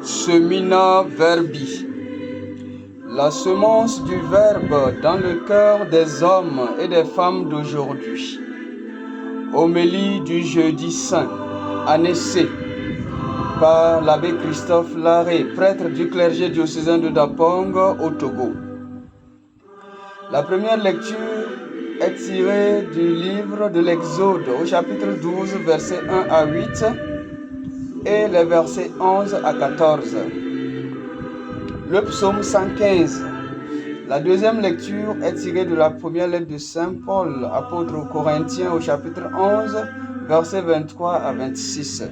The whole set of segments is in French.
Semina Verbi. La semence du Verbe dans le cœur des hommes et des femmes d'aujourd'hui. Homélie du jeudi saint, année C, par l'abbé Christophe Larré, prêtre du clergé diocésain de Dapong au Togo. La première lecture est tirée du livre de l'Exode au chapitre 12, versets 1 à 8 et les versets 11 à 14. Le psaume 115. La deuxième lecture est tirée de la première lettre de Saint Paul, apôtre aux Corinthiens au chapitre 11, versets 23 à 26.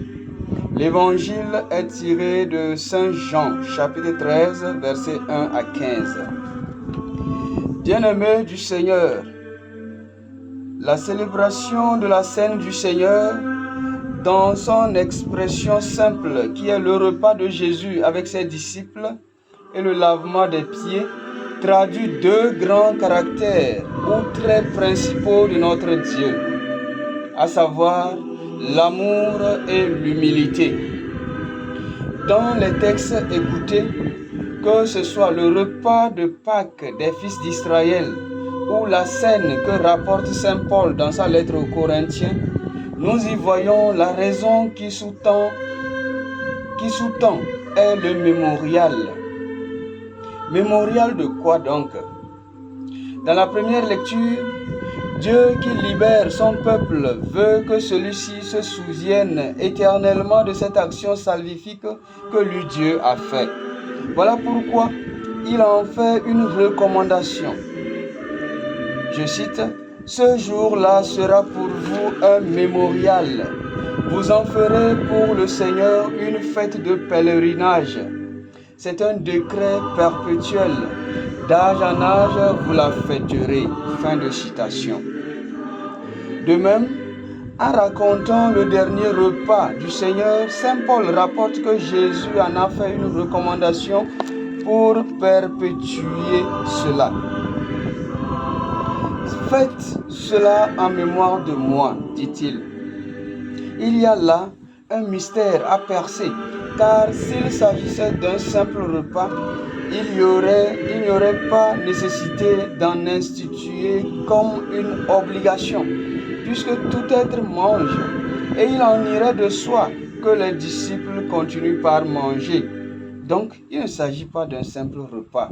L'évangile est tiré de Saint Jean, chapitre 13, versets 1 à 15. Bien-aimés du Seigneur, la célébration de la scène du Seigneur, dans son expression simple, qui est le repas de Jésus avec ses disciples et le lavement des pieds, traduit deux grands caractères ou traits principaux de notre Dieu, à savoir l'amour et l'humilité. Dans les textes écoutés, que ce soit le repas de Pâques des fils d'Israël ou la scène que rapporte Saint Paul dans sa lettre aux Corinthiens, nous y voyons la raison qui sous-tend est le mémorial. Mémorial de quoi donc? Dans la première lecture, Dieu qui libère son peuple veut que celui-ci se souvienne éternellement de cette action salvifique que lui Dieu a faite. Voilà pourquoi il en fait une recommandation. Je cite, « Ce jour-là sera pour vous un mémorial. Vous en ferez pour le Seigneur une fête de pèlerinage. C'est un décret perpétuel. D'âge en âge, vous la fêterez. » Fin de citation. De même, en racontant le dernier repas du Seigneur, Saint Paul rapporte que Jésus en a fait une recommandation pour perpétuer cela. Faites cela en mémoire de moi, dit-il. Il y a là un mystère à percer, car s'il s'agissait d'un simple repas, il n'y aurait pas nécessité d'en instituer comme une obligation, puisque tout être mange, et il en irait de soi que les disciples continuent par manger. Donc, il ne s'agit pas d'un simple repas.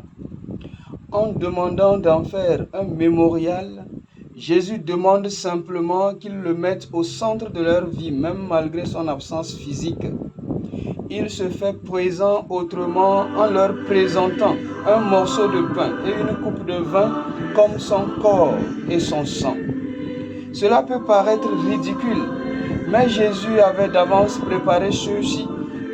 En demandant d'en faire un mémorial, Jésus demande simplement qu'ils le mettent au centre de leur vie, même malgré son absence physique. Il se fait présent autrement en leur présentant un morceau de pain et une coupe de vin comme son corps et son sang. Cela peut paraître ridicule, mais Jésus avait d'avance préparé ceux-ci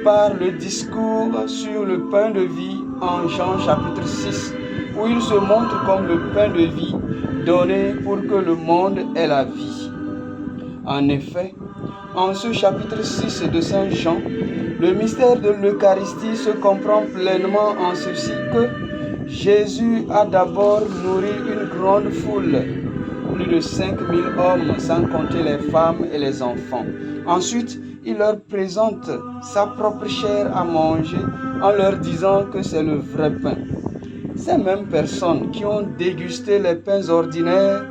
par le discours sur le pain de vie en Jean chapitre 6, où il se montre comme le pain de vie donné pour que le monde ait la vie. En effet, en ce chapitre 6 de Saint Jean, le mystère de l'Eucharistie se comprend pleinement en ceci que Jésus a d'abord nourri une grande foule, plus de 5000 hommes, sans compter les femmes et les enfants. Ensuite, il leur présente sa propre chair à manger en leur disant que c'est le vrai pain. Ces mêmes personnes qui ont dégusté les pains ordinaires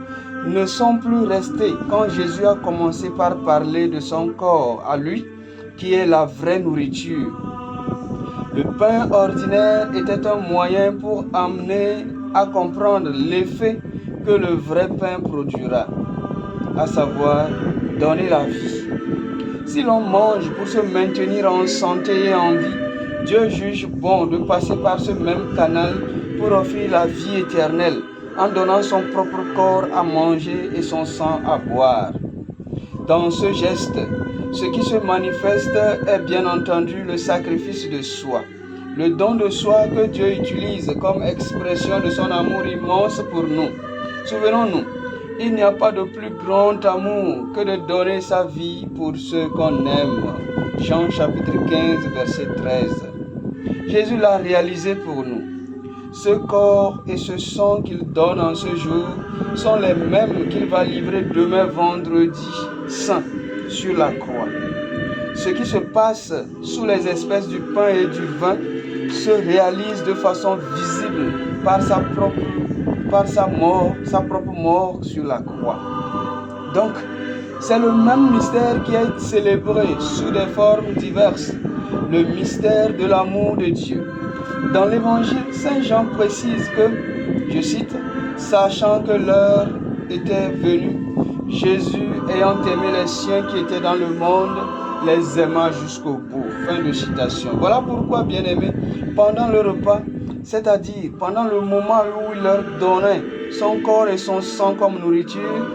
ne sont plus restées quand Jésus a commencé par parler de son corps à lui, qui est la vraie nourriture. Le pain ordinaire était un moyen pour amener à comprendre l'effet que le vrai pain produira, à savoir donner la vie. Si l'on mange pour se maintenir en santé et en vie, Dieu juge bon de passer par ce même canal pour offrir la vie éternelle en donnant son propre corps à manger et son sang à boire. Dans ce geste, ce qui se manifeste est bien entendu le sacrifice de soi, le don de soi que Dieu utilise comme expression de son amour immense pour nous. Souvenons-nous, il n'y a pas de plus grand amour que de donner sa vie pour ceux qu'on aime. Jean chapitre 15, verset 13. Jésus l'a réalisé pour nous. Ce corps et ce sang qu'il donne en ce jour sont les mêmes qu'il va livrer demain vendredi saint sur la croix. ce qui se passe sous les espèces du pain et du vin se réalise de façon visible par sa propre mort sur la croix. Donc, c'est le même mystère qui est célébré sous des formes diverses, le mystère de l'amour de Dieu. Dans l'Évangile, Saint Jean précise que, je cite, « Sachant que l'heure était venue, Jésus, ayant aimé les siens qui étaient dans le monde, les aima jusqu'au bout. » Fin de citation. Voilà pourquoi, bien-aimés, pendant le repas, c'est-à-dire pendant le moment où il leur donnait son corps et son sang comme nourriture,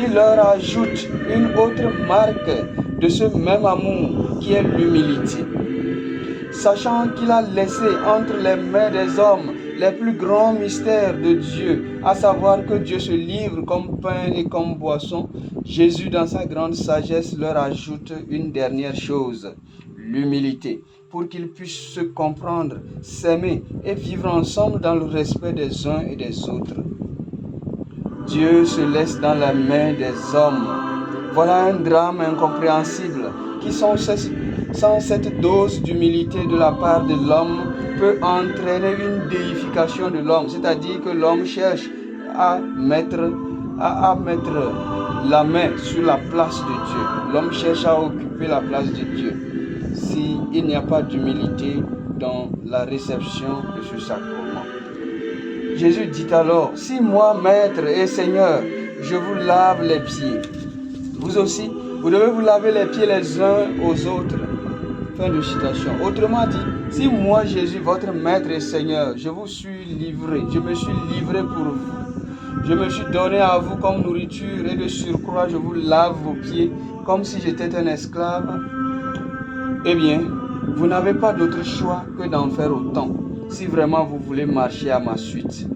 il leur ajoute une autre marque de ce même amour qui est l'humilité. Sachant qu'il a laissé entre les mains des hommes les plus grands mystères de Dieu, à savoir que Dieu se livre comme pain et comme boisson, Jésus, dans sa grande sagesse, leur ajoute une dernière chose, l'humilité, pour qu'ils puissent se comprendre, s'aimer et vivre ensemble dans le respect des uns et des autres. Dieu se laisse dans la main des hommes. Voilà un drame incompréhensible qui, sans cette dose d'humilité de la part de l'homme, peut entraîner une déification de l'homme, c'est-à-dire que l'homme cherche à mettre la main sur la place de Dieu. L'homme cherche à occuper la place de Dieu s'il n'y a pas d'humilité dans la réception de ce sacrement. Jésus dit alors, « Si moi, Maître et Seigneur, je vous lave les pieds, vous aussi, vous devez vous laver les pieds les uns aux autres. » Fin de citation. Autrement dit, si moi, Jésus, votre Maître et Seigneur, je me suis livré pour vous, je me suis donné à vous comme nourriture et de surcroît, je vous lave vos pieds comme si j'étais un esclave, eh bien, vous n'avez pas d'autre choix que d'en faire autant, si vraiment vous voulez marcher à ma suite.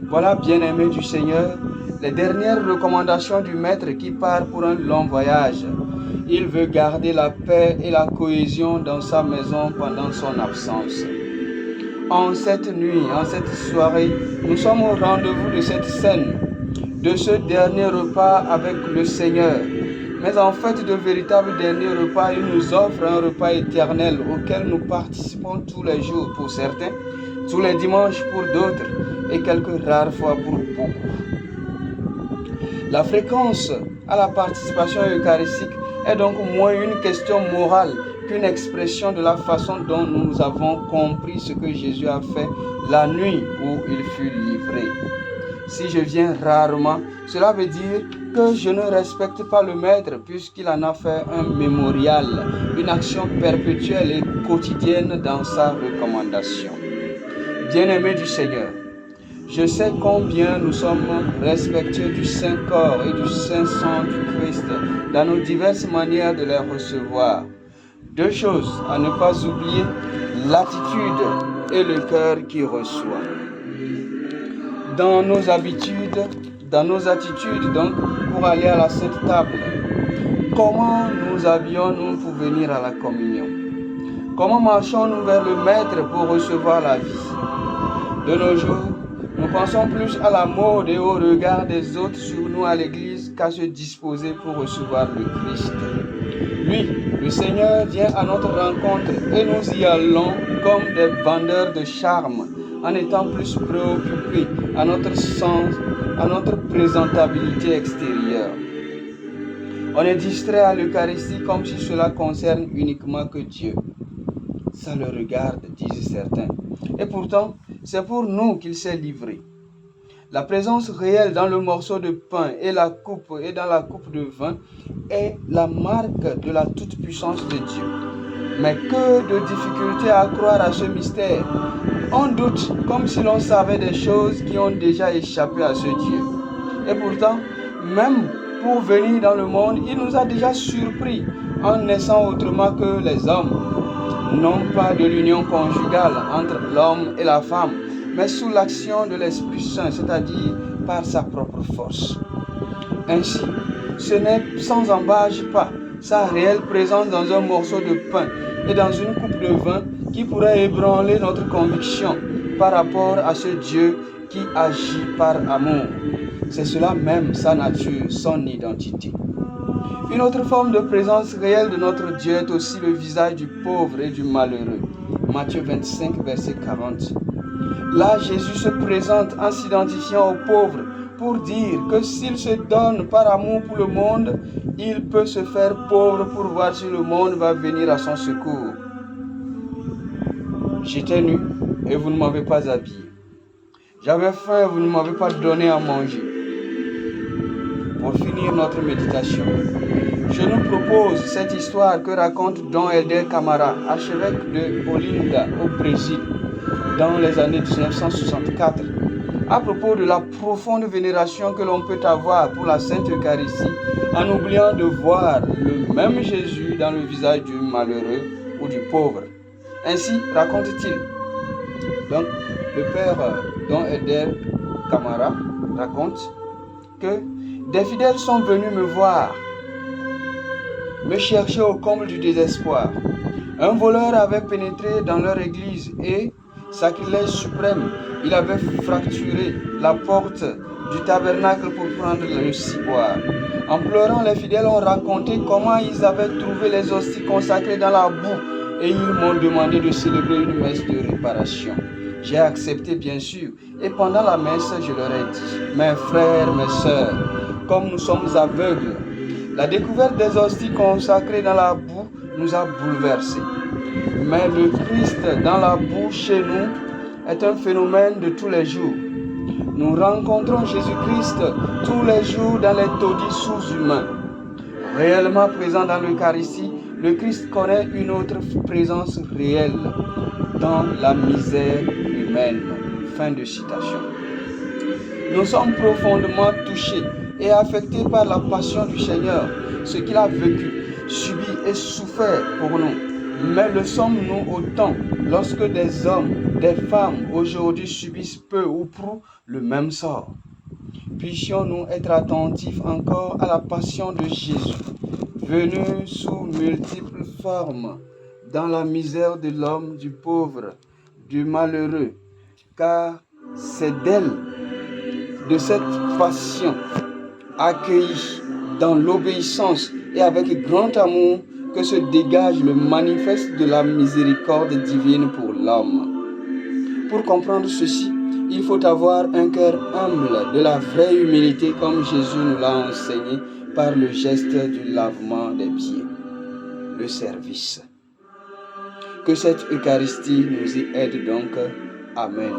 Voilà, bien-aimés du Seigneur, les dernières recommandations du Maître qui part pour un long voyage. Il veut garder la paix et la cohésion dans sa maison pendant son absence. En cette nuit, en cette soirée, nous sommes au rendez-vous de cette scène, de ce dernier repas avec le Seigneur. Mais en fait, de véritables derniers repas, il nous offre un repas éternel auquel nous participons tous les jours pour certains, tous les dimanches pour d'autres et quelques rares fois pour beaucoup. La fréquence à la participation eucharistique est donc moins une question morale qu'une expression de la façon dont nous avons compris ce que Jésus a fait la nuit où il fut livré. Si je viens rarement, cela veut dire que je ne respecte pas le Maître puisqu'il en a fait un mémorial, une action perpétuelle et quotidienne dans sa recommandation. Bien-aimés du Seigneur, je sais combien nous sommes respectueux du Saint-Corps et du Saint-Sang du Christ dans nos diverses manières de les recevoir. Deux choses à ne pas oublier, l'attitude et le cœur qui reçoit. Dans nos attitudes donc, pour aller à la Sainte Table, comment nous habillons-nous pour venir à la communion? Comment marchons-nous vers le Maître pour recevoir la vie? De nos jours, nous pensons plus à la mode et au regard des autres sur nous à l'église qu'à se disposer pour recevoir le Christ. Lui, le Seigneur, vient à notre rencontre et nous y allons comme des vendeurs de charme, en étant plus préoccupés à notre sens, à notre présentabilité extérieure. On est distrait à l'Eucharistie comme si cela concerne uniquement que Dieu. Ça le regarde, disent certains. Et pourtant, c'est pour nous qu'il s'est livré. La présence réelle dans le morceau de pain et dans la coupe de vin est la marque de la toute-puissance de Dieu. Mais que de difficultés à croire à ce mystère. On doute comme si l'on savait des choses qui ont déjà échappé à ce Dieu. Et pourtant, même pour venir dans le monde, il nous a déjà surpris en naissant autrement que les hommes. Non pas de l'union conjugale entre l'homme et la femme, mais sous l'action de l'Esprit Saint, c'est-à-dire par sa propre force. Ainsi, ce n'est sans embâche pas sa réelle présence dans un morceau de pain et dans une coupe de vin qui pourrait ébranler notre conviction par rapport à ce Dieu qui agit par amour. C'est cela même sa nature, son identité. Une autre forme de présence réelle de notre Dieu est aussi le visage du pauvre et du malheureux. Matthieu 25, verset 40. Là, Jésus se présente en s'identifiant aux pauvres pour dire que s'il se donne par amour pour le monde, il peut se faire pauvre pour voir si le monde va venir à son secours. J'étais nu et vous ne m'avez pas habillé. J'avais faim et vous ne m'avez pas donné à manger. Pour finir notre méditation, je nous propose cette histoire que raconte Dom Helder Camara, archevêque de Olinda au Brésil, dans les années 1964, à propos de la profonde vénération que l'on peut avoir pour la Sainte Eucharistie en oubliant de voir le même Jésus dans le visage du malheureux ou du pauvre. Ainsi raconte-t-il. Donc, le père Dom Helder Camara raconte que des fidèles sont venus me voir, me chercher au comble du désespoir. Un voleur avait pénétré dans leur église et, sacrilège suprême, il avait fracturé la porte du tabernacle pour prendre le ciboire. En pleurant, les fidèles ont raconté comment ils avaient trouvé les hosties consacrées dans la boue et ils m'ont demandé de célébrer une messe de réparation. J'ai accepté bien sûr et pendant la messe, je leur ai dit: mes frères, mes sœurs, comme nous sommes aveugles, la découverte des hosties consacrées dans la boue nous a bouleversés. Mais le Christ dans la boue chez nous est un phénomène de tous les jours. Nous rencontrons Jésus-Christ tous les jours dans les taudis sous-humains. Réellement présent dans l'Eucharistie, le Christ connaît une autre présence réelle dans la misère humaine. Fin de citation. Nous sommes profondément touchés et affectés par la passion du Seigneur, ce qu'il a vécu, subi et souffert pour nous. Mais le sommes-nous autant lorsque des hommes, des femmes aujourd'hui subissent peu ou prou le même sort? Puissions-nous être attentifs encore à la passion de Jésus, venu sous multiples formes, dans la misère de l'homme, du pauvre, du malheureux, car c'est d'elle, de cette passion accueillie dans l'obéissance et avec grand amour, que se dégage le manifeste de la miséricorde divine pour l'homme. Pour comprendre ceci, il faut avoir un cœur humble, de la vraie humilité comme Jésus nous l'a enseigné par le geste du lavement des pieds, le service. Que cette Eucharistie nous y aide donc. Amen.